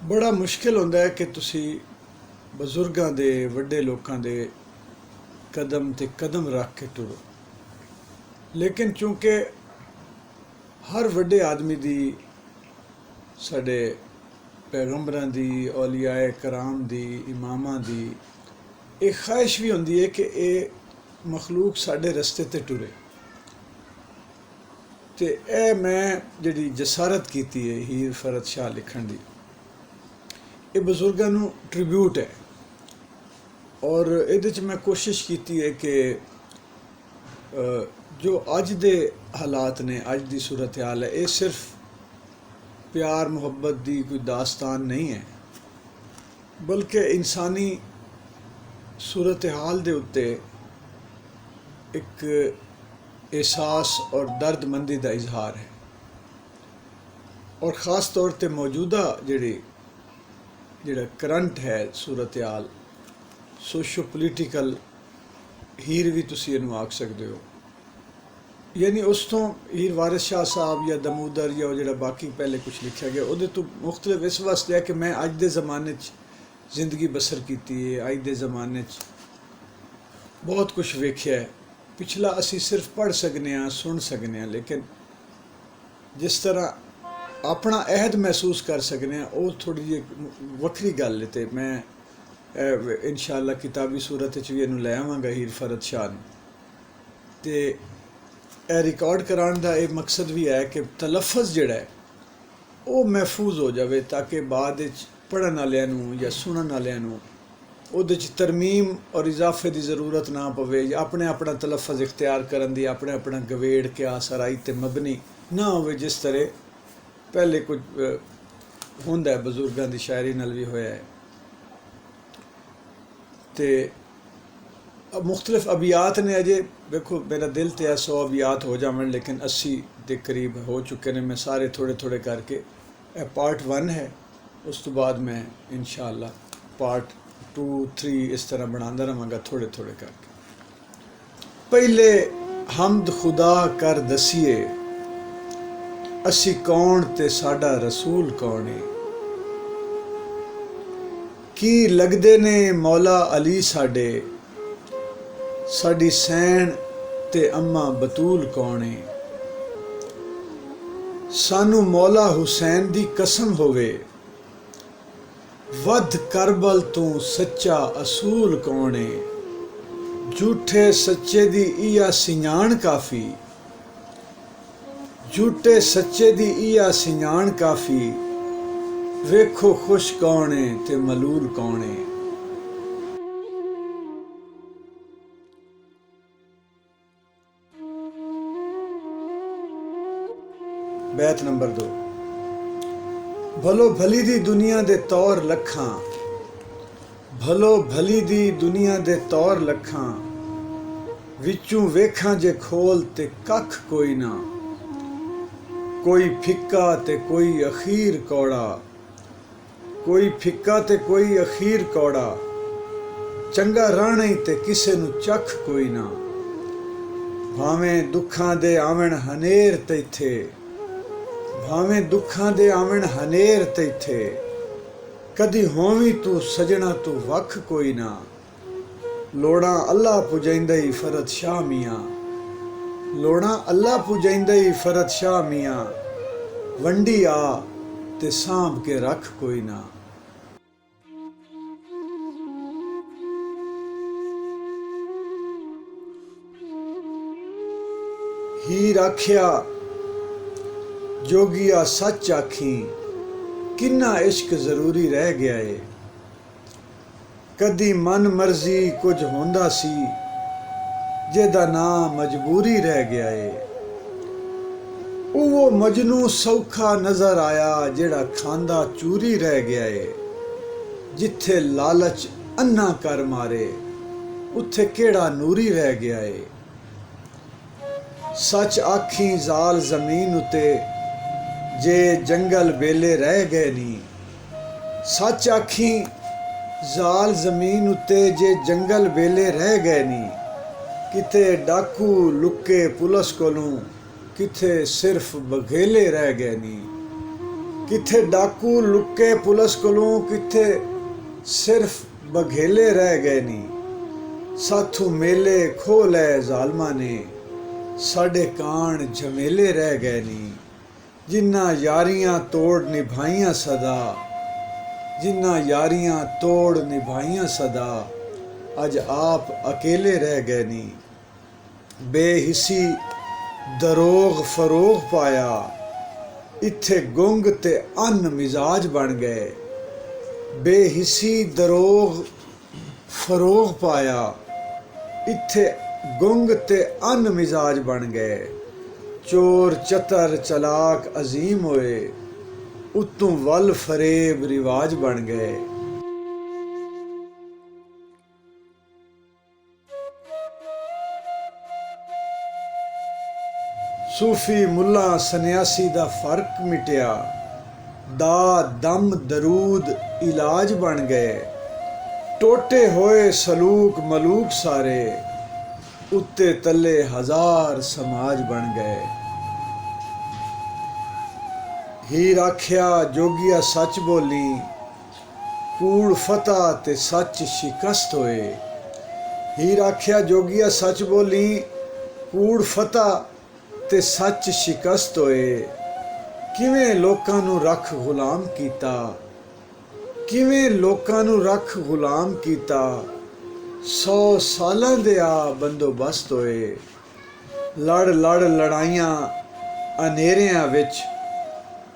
बड़ा मुश्किल होंदा है कि तुसी बजुर्गों के वड्डे लोगों के कदम ते कदम रख के टुरो। लेकिन चूंकि हर वड्डे आदमी दी साडे पैगंबरां दी औलियाए कराम दी इमामां दी एक ख्वाहिश भी होंदी है कि ये मखलूक साडे रस्ते ते टुरे। तो ए मैं जिहड़ी जसारत कीती है हीर फरत शाह लिखण दी, ये बजुर्गों नूं ट्रिब्यूट है। और ये मैं कोशिश की है कि जो अज दे हालात ने, अज दी सूरत हाल है, ये सिर्फ प्यार मुहब्बत की कोई दास्तान नहीं है, बल्कि इंसानी सूरत हाल दे उत्ते एक एहसास और दर्दमंदी का इजहार है। और ख़ास तौर पर मौजूदा जिहड़ा करंट है सूरत हाल, सोशो पोलीटिकल हीर भी तुसी इहनूं आख सकते हो। यानी उस तो हीर वारिस शाह साहब या दमूदर या जिहड़ा बाकी पहले कुछ लिखा गया उहदे तो मुख्तलिफ इस वास्ते है कि मैं अज दे ज़माने जिंदगी बसर की है। अज दे ज़माने बहुत कुछ वेख्या है। पिछला असी सिर्फ पढ़ सकने हाँ, सुन सकने हाँ, लेकिन जिस तरह अपना अहद महसूस कर सकने हैं वो थोड़ी जी वक्री गल है। तो मैं इंशाअल्लाह किताबी सूरत भी इनू लै आवांगा हीर फरत शाह नूं। तो यह रिकॉर्ड कराने का यह मकसद भी है कि तलफ़ुज़ जिहड़ा है वो महफूज हो जाए, ताकि बाद पढ़न वालियां नूं या सुनन वालियां नूं उहदे च तरमीम और इजाफे की जरूरत ना पवे, या अपने अपना तलफ़ुज़ इख्तियार करन दी अपने अपना गवेड़ के आसराई ते मबनी ना हो, जिस तरह पहले कुछ होंदा है बजुर्गों की शायरी नाल भी होया है। तो मुख्तलिफ अबियात ने, अजे देखो मेरा दिल तो है 100 अबियात हो जावन, लेकिन 80 के करीब हो चुके हैं। मैं सारे थोड़े थोड़े करके पार्ट 1 है, उस तो बाद मैं इंशाअल्लाह पार्ट 2 3 इस तरह बनाता रहांगा थोड़े थोड़े करके। पहले हमद खुदा कर दसीए असी कौन ते साडा रसूल कौन है, की लगदे ने मौला अली साडे साडी सैन ते अम्मा बतूल कौन है। सानू मौला हुसैन दी कसम होवे वध करबल तू सच्चा असूल कौन है। झूठे सच्चे दी इया सियाण काफ़ी, झूठे सच्चे दी इया सियाण काफ़ी, वेखो खुश कौन है ते मलूल कौन है। बैत नंबर 2। भलो भली दी दुनिया दे तौर लखां, भलो भली दी दुनिया दे तौर लखां, विचों वेखां जे खोल ते कख कोई ना, कोई फिक्का ते कोई अखीर कौड़ा, कोई फिक्का ते कोई अखीर कौड़ा, चंगा राणे ते किसे नू चख कोई ना। भावें दुखां दे आवन हनेर तैथे, भावें दुखां दे आवन हनेर तैथे, कदी होवी तू सजना तू वख कोई ना। लोड़ा अल्लाह पुजाइंदा ही फरत शाह मियाँ, लोड़ा अल्लाह पुजाइंदा ही फरत शाह मियाँ, वंडी आ ते सांभ के रख कोई ना। हीर आख्या जोगिया सच आखी, किन्ना इश्क जरूरी रह गया है। कदी मन मर्जी कुछ होंदा सी, जेदा नाम मजबूरी रह गया है। वो मजनू सौखा नजर आया, जेड़ा खांदा चूरी रह गया है। जिथे लालच अन्ना कर मारे, उत्थे केड़ा नूरी रह गया है। सच आखी जाल जमीन उते, जे जंगल बेले रह गए नी। सच आखी जाल जमीन उत्ते, जे जंगल बेले रह गए नी। किते डाकू लुके पुलिस कोलों, किथे सिर्फ बघेले रह गए नी। किथे डाकू लुके पुलिस कोलों, किथे सिर्फ बघेले रह गए नी। साथू मेले खो लै जालमा ने, साडे कान झमेले रह गए नी। जिन्ना यारियां तोड़ निभाइयां सदा, जिन्ना यारियां तोड़ निभाइयां सदा, अज आप अकेले रह गए नी। बेहिसी दरोग फरोग पाया, इत्थे गुंग ते अन मिजाज बन गए। बेहिसी दरोग फरोग पाया, इत्थे गुंग ते अन मिजाज बन गए। चोर चतर चलाक अजीम होए, उत्तों वल फरेब रिवाज बन गए। सूफी मुल्ला सन्यासी दा फर्क मिटिया, दा दम दरूद इलाज बन गए। टोटे होए सलूक मलूक सारे, उत्ते तले हजार समाज बन गए। हीर आख्या जोगिया सच बोली, कूड़ फतह ते सच शिकस्त होए। हीर आख्या जोगिया सच बोली, कूड़ फतह ते सच शिकस्त होए। किवें लोकां नूं रख गुलाम कीता, किवें लोकां नूं रख गुलाम कीता। 100 सालां दे आ बंदोबस्त होए। लड़ लड़ लड़ाइयां अनेरियां विच,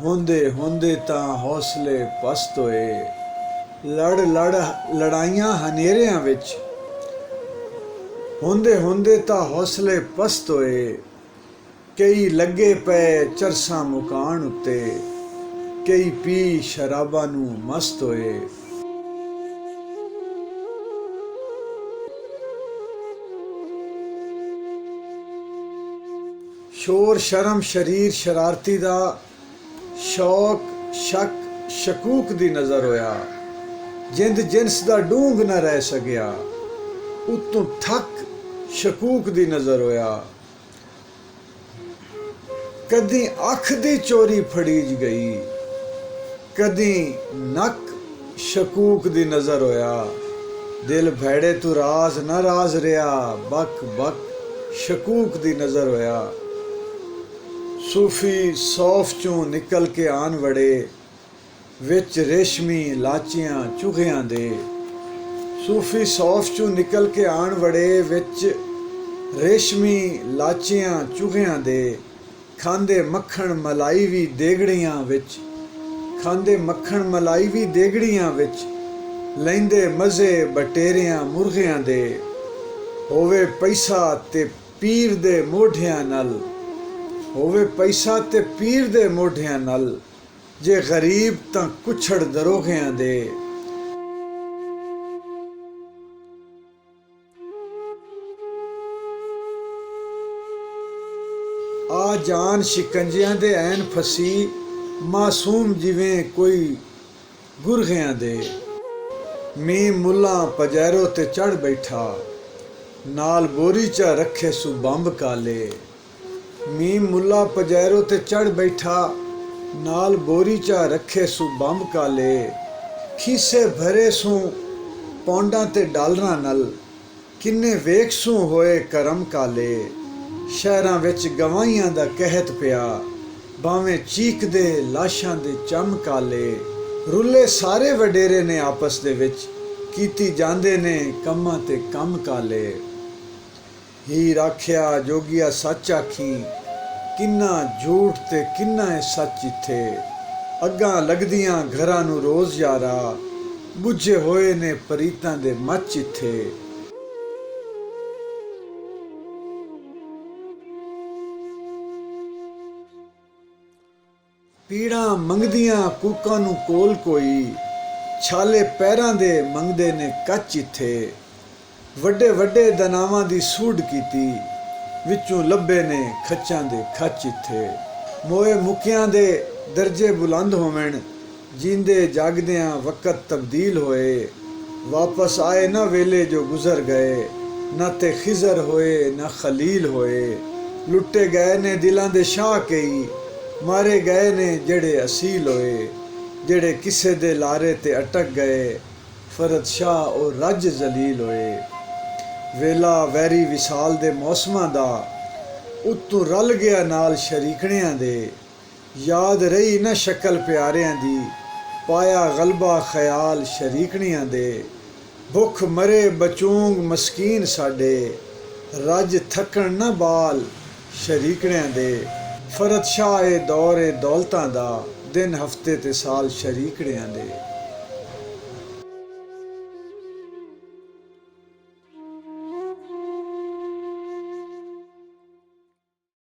होंदे होंदे तां हौसले पस्त होए। लड़ लड़ लड़ाइयां हनेरियां विच, होंदे होंदे तां हौसले पस्त होए। कई लगे पे चरसा मुकान उत्ते, कई पी शराबा नूं मस्त होए। शोर शर्म शरीर शरारती दा, शौक शक शकूक दी नज़र होया। जिंद जिनस दा डूंग न रह सकिया, उत्तों थक शकूक दी नज़र होया। कदी अख दी चोरी फड़ीज गई, कदी नक शकूक दी नज़र होया। दिल भैड़े तू राज न राज रिया, बक बक शकूक दी नज़र होया। सूफी सौफ चों निकल के आन वड़े, विच रेशमी लाचियां चुगियां दे। सूफी सौफ चों निकल के आन वड़े, विच रेशमी लाचियां चुगियां दे। खांदे मक्खण मलाई भी देगड़ियां विच, खांदे मक्खण मलाई भी देगड़ियां विच। लैंदे मज़े बटेरियां मुर्गियां दे। होवे पैसा ते पीर दे मोढियां नल, होवे पैसा ते पीर दे मोढियां नल। जे गरीब तां कुछड़ दरोगियां दे। आ जान शिकंजियां दे ऐन फसी, मासूम जिवें कोई गुरगियां दे। मीम मुल्ला पजैरो ते चढ़ बैठा, नाल बोरी चा रखे सु बंब काले। मीम मुल्ला पजैरो ते चढ़ बैठा, नाल बोरी चा रखे सु बंब काले। खीसे भरे सू पौंडां ते डालरां नल, किन्ने वेख सू होए करम काले। शहरां विच गवाहियां दा कहत पिया, भावें चीकदे लाशां दे चम काले। रुले सारे वडेरे ने आपस दे विच, कीती जांदे ने कम्मां ते कम काले। हीर आख्या जोगिया सच आखी, किन्ना झूठ ते किन्ना है सच इत्थे। अग्गां लगदियां घरां नूं रोज़ यारा, बुझे होए ने परीतां दे मच इत्थे। पीड़ा मंगदियां कूकां नूं कोल कोई, छाले पैरां दे मंगदे ने कच इत्थे। वड्डे वड्डे दनावां दी सूड कीती, विचों लब्भे ने खच्चां दे खच इत्थे। मोए मुकियां दे दर्जे बुलंद होवण, जींदे जागदियां वक़्त तब्दील होए। वापस आए न वेले जो गुजर गए, न ते खिजर होए न खलील होए। लुटे गए ने दिलां दे शाह कई, ਮਾਰੇ ਗਏ ਨੇ ਜਿਹੜੇ ਅਸੀਲ ਹੋਏ, ਜਿਹੜੇ ਕਿਸੇ ਦੇ ਲਾਰੇ ਤੇ ਅਟਕ ਗਏ, ਫਰਦ ਸ਼ਾਹ ਉਹ ਰੱਜ ਜ਼ਲੀਲ ਹੋਏ। ਵੇਲਾ ਵੈਰੀ ਵਿਸਾਲ ਦੇ ਮੌਸਮਾਂ ਦਾ, ਉੱਤੋਂ ਰਲ ਗਿਆ ਨਾਲ ਸ਼ਰੀਕਣਿਆਂ ਦੇ, ਯਾਦ ਰਹੀ ਨਾ ਸ਼ਕਲ ਪਿਆਰਿਆਂ ਦੀ, ਪਾਇਆ ਗਲਬਾ ਖਿਆਲ ਸ਼ਰੀਕਣਿਆਂ ਦੇ। ਭੁੱਖ ਮਰੇ ਬਚੂੰਗ ਮਸਕੀਨ ਸਾਡੇ, ਰੱਜ ਥੱਕਣ ਨਾ ਬਾਲ ਸ਼ਰੀਕਣਿਆਂ ਦੇ। ਫਰਦ ਸ਼ਾਹ ਏ ਦੌਰ ਏ ਦੌਲਤਾਂ ਦਾ, ਦਿਨ ਹਫਤੇ ਤੇ ਸਾਲ ਸ਼ਰੀਕਣਿਆਂ ਦੇ।